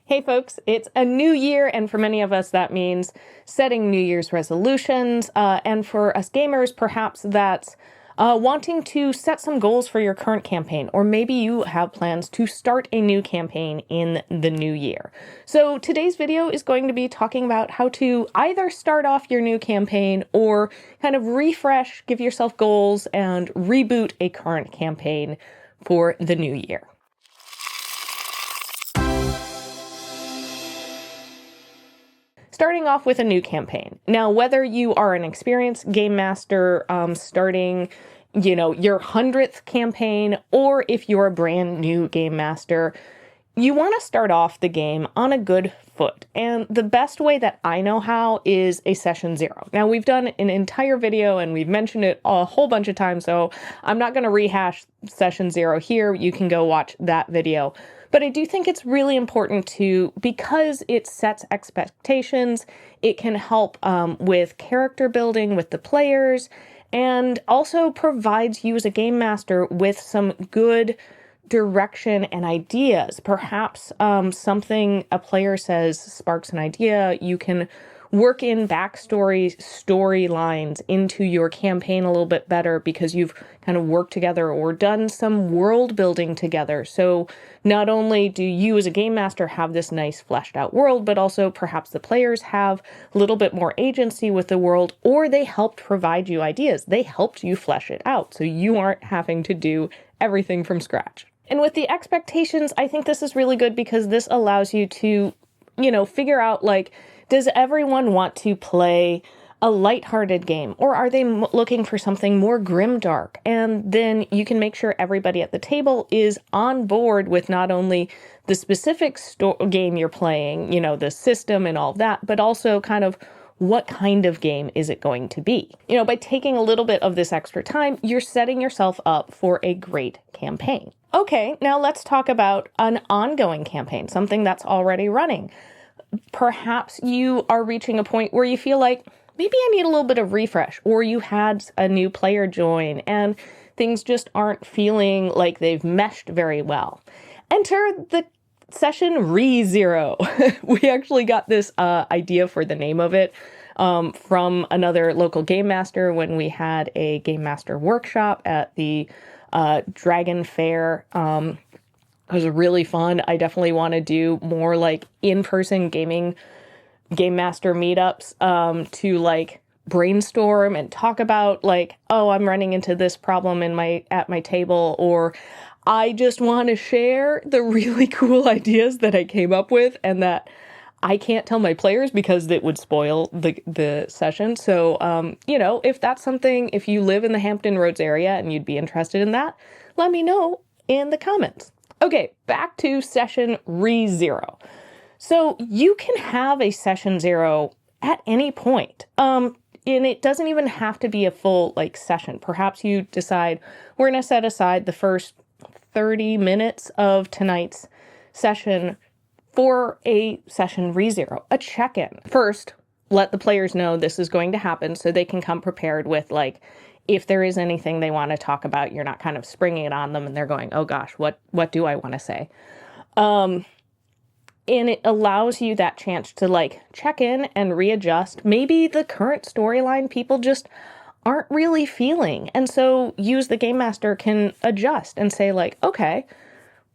Hey folks, it's a new year, and for many of us that means setting New Year's resolutions, and for us gamers, perhaps that's wanting to set some goals for your current campaign, or maybe you have plans to start a new campaign in the new year. So today's video is going to be talking about how to either start off your new campaign or kind of refresh, give yourself goals, and reboot a current campaign for the new year. Starting off with a new campaign. Now, whether you are an experienced game master starting, your 100th campaign, or if you're a brand new game master, you want to start off the game on a good foot. And the best way that I know how is a session 0. Now, we've done an entire video and we've mentioned it a whole bunch of times, so I'm not going to rehash session 0 here. You can go watch that video. But I do think it's really important because it sets expectations, it can help with character building with the players, and also provides you as a game master with some good direction and ideas. Perhaps something a player says sparks an idea. You can work in backstory storylines into your campaign a little bit better because you've kind of worked together or done some world building together. So not only do you as a game master have this nice fleshed out world, but also perhaps the players have a little bit more agency with the world, or they helped provide you ideas. They helped you flesh it out, so you aren't having to do everything from scratch. And with the expectations, I think this is really good because this allows you to, figure out, does everyone want to play a lighthearted game, or are they looking for something more grimdark? And then you can make sure everybody at the table is on board with not only the specific game you're playing, the system and all of that, but also kind of what kind of game is it going to be? By taking a little bit of this extra time, you're setting yourself up for a great campaign. Okay, now let's talk about an ongoing campaign, something that's already running. Perhaps you are reaching a point where you feel like maybe I need a little bit of refresh, or you had a new player join and things just aren't feeling like they've meshed very well. Enter the session ReZero. We actually got this idea for the name of it from another local game master when we had a game master workshop at the Dragon Fair. It was really fun. I definitely want to do more in-person game master meetups to brainstorm and talk about I'm running into this problem at my table, or I just want to share the really cool ideas that I came up with and that I can't tell my players because it would spoil the session. So, if that's something, if you live in the Hampton Roads area and you'd be interested in that, let me know in the comments. Okay, back to session ReZero. So you can have a session 0 at any point. And it doesn't even have to be a full session. Perhaps you decide we're going to set aside the first 30 minutes of tonight's session for a session ReZero, a check-in. First, let the players know this is going to happen so they can come prepared with if there is anything they want to talk about, you're not kind of springing it on them and they're going, oh gosh, what do I want to say? And it allows you that chance to check in and readjust. Maybe the current storyline people just aren't really feeling. And so you as the game master can adjust and say okay,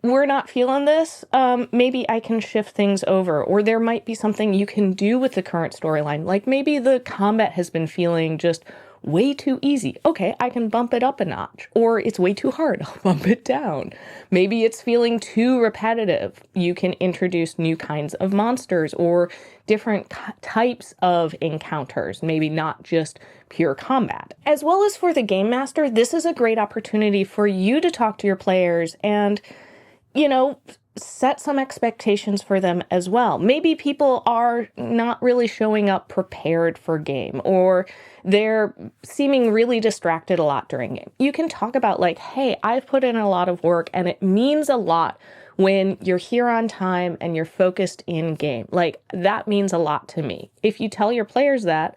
we're not feeling this. Maybe I can shift things over, or there might be something you can do with the current storyline. Maybe the combat has been feeling just way too easy. Okay, I can bump it up a notch. Or it's way too hard. I'll bump it down. Maybe it's feeling too repetitive. You can introduce new kinds of monsters or different types of encounters, maybe not just pure combat. As well as for the game master, this is a great opportunity for you to talk to your players and, set some expectations for them as well. Maybe people are not really showing up prepared for game, or they're seeming really distracted a lot during game. You can talk about hey, I've put in a lot of work and it means a lot when you're here on time and you're focused in game. That means a lot to me. If you tell your players that,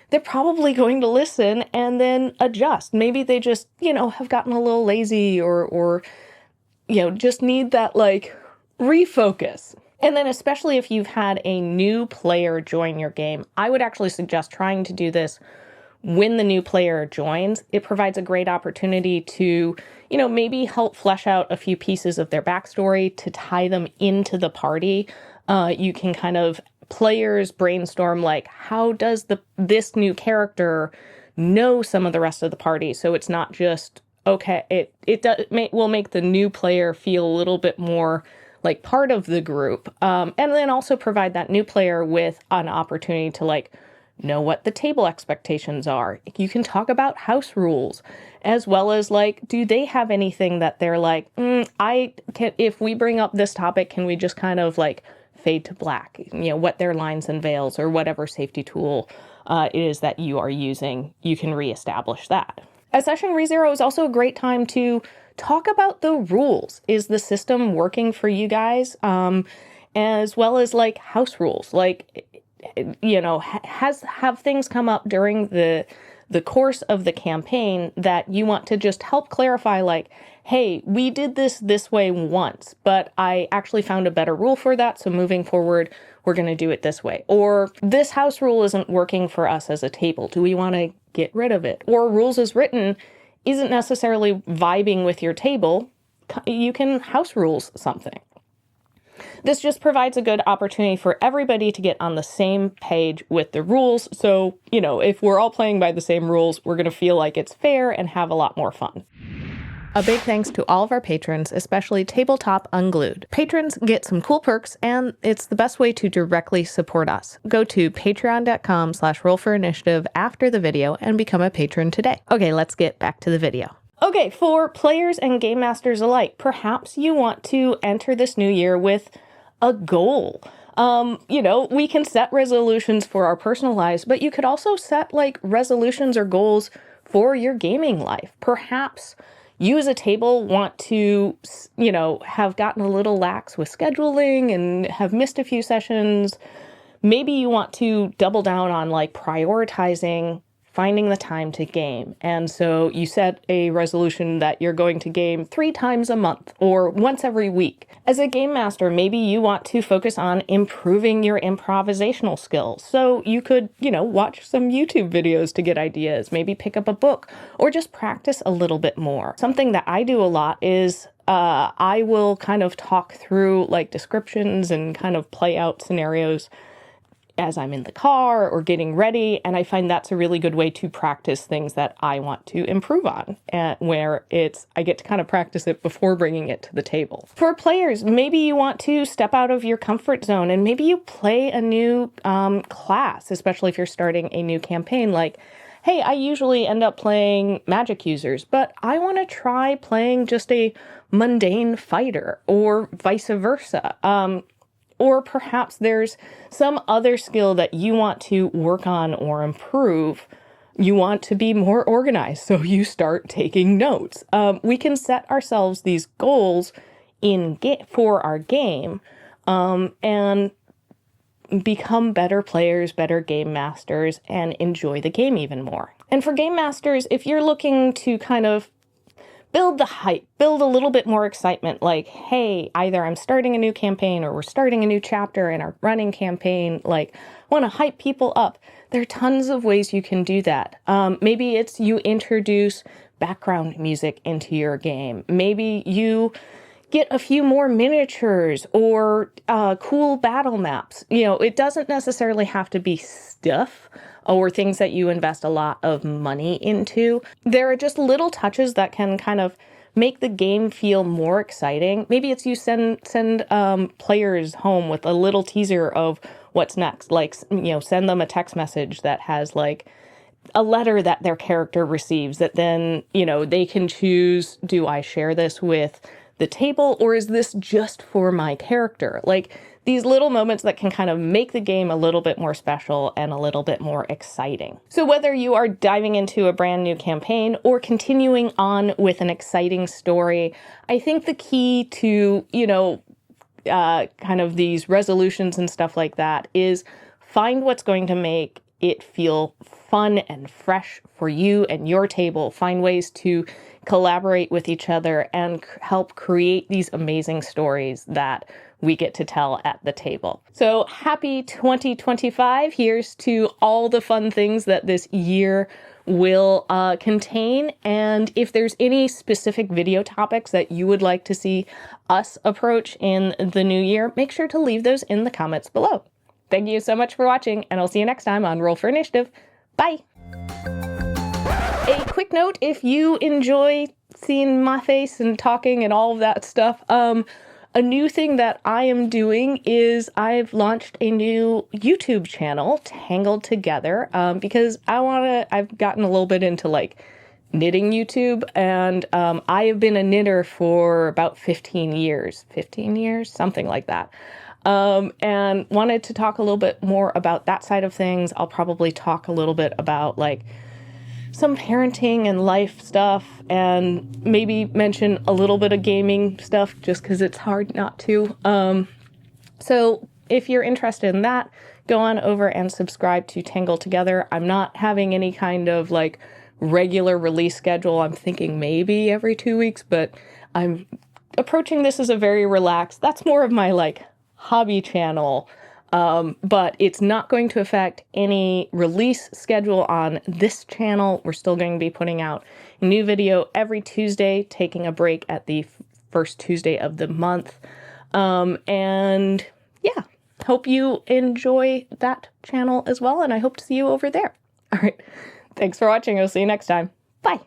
they're probably going to listen and then adjust. Maybe they just, have gotten a little lazy or just need that refocus. And then especially if you've had a new player join your game, I would actually suggest trying to do this when the new player joins. It provides a great opportunity to, maybe help flesh out a few pieces of their backstory to tie them into the party. You can kind of players brainstorm, like, how does this new character know some of the rest of the party? So it's not just, okay, will make the new player feel a little bit more like part of the group. And then also provide that new player with an opportunity to like know what the table expectations are. You can talk about house rules, as well as like, do they have anything that they're like, if we bring up this topic, can we just kind of like fade to black, what their lines and veils or whatever safety tool it is that you are using, you can reestablish that. A session ReZero is also a great time to talk about the rules. Is the system working for you guys? As well as like house rules, like, have things come up during the course of the campaign that you want to just help clarify, like, hey, we did this way once, but I actually found a better rule for that. So moving forward, we're going to do it this way. Or this house rule isn't working for us as a table. Do we want to get rid of it? Or rules as written isn't necessarily vibing with your table. You can house rules something. This just provides a good opportunity for everybody to get on the same page with the rules. So, if we're all playing by the same rules, we're going to feel like it's fair and have a lot more fun. A big thanks to all of our patrons, especially Tabletop Unglued. Patrons get some cool perks, and it's the best way to directly support us. Go to patreon.com/rollforinitiative after the video and become a patron today. Okay, let's get back to the video. Okay, for players and game masters alike, perhaps you want to enter this new year with a goal. We can set resolutions for our personal lives, but you could also set like resolutions or goals for your gaming life. Perhaps you as a table want to, have gotten a little lax with scheduling and have missed a few sessions. Maybe you want to double down on like prioritizing finding the time to game. And so you set a resolution that you're going to game 3 times a month or once every week. As a game master, maybe you want to focus on improving your improvisational skills. So you could, watch some YouTube videos to get ideas, maybe pick up a book, or just practice a little bit more. Something that I do a lot is I will kind of talk through like descriptions and kind of play out scenarios as I'm in the car or getting ready, and I find that's a really good way to practice things that I want to improve on, where I get to kind of practice it before bringing it to the table. For players, maybe you want to step out of your comfort zone and maybe you play a new class, especially if you're starting a new campaign, like, hey, I usually end up playing magic users, but I want to try playing just a mundane fighter, or vice versa. Or perhaps there's some other skill that you want to work on or improve. You want to be more organized, so you start taking notes. We can set ourselves these goals for our game and become better players, better game masters, and enjoy the game even more. And for game masters, if you're looking to kind of build the hype, build a little bit more excitement, like, hey, either I'm starting a new campaign or we're starting a new chapter in our running campaign, like, want to hype people up. There are tons of ways you can do that. Maybe it's you introduce background music into your game. Maybe you get a few more miniatures or cool battle maps. It doesn't necessarily have to be stuff or things that you invest a lot of money into. There are just little touches that can kind of make the game feel more exciting. Maybe it's you send players home with a little teaser of what's next. Like, send them a text message that has like a letter that their character receives that then, they can choose, do I share this with the table or is this just for my character? Like, these little moments that can kind of make the game a little bit more special and a little bit more exciting. So whether you are diving into a brand new campaign or continuing on with an exciting story, I think the key to, kind of these resolutions and stuff like that is find what's going to make it feel fun and fresh for you and your table. Find ways to collaborate with each other and help create these amazing stories that we get to tell at the table. So happy 2025. Here's to all the fun things that this year will contain. And if there's any specific video topics that you would like to see us approach in the new year, make sure to leave those in the comments below. Thank you so much for watching, and I'll see you next time on Roll for Initiative. Bye! A quick note, if you enjoy seeing my face and talking and all of that stuff, a new thing that I am doing is I've launched a new YouTube channel, Tangled Together, because I've gotten a little bit into like knitting YouTube, and I have been a knitter for about 15 years, something like that. And wanted to talk a little bit more about that side of things. I'll probably talk a little bit about like some parenting and life stuff, and maybe mention a little bit of gaming stuff just because it's hard not to. So if you're interested in that, go on over and subscribe to Tangle Together. I'm not having any kind of like regular release schedule. I'm thinking maybe every 2 weeks, but I'm approaching this as a very relaxed, that's more of my like hobby channel. But it's not going to affect any release schedule on this channel. We're still going to be putting out a new video every Tuesday, taking a break at the first Tuesday of the month. And yeah, hope you enjoy that channel as well. And I hope to see you over there. All right. Thanks for watching. I'll see you next time. Bye.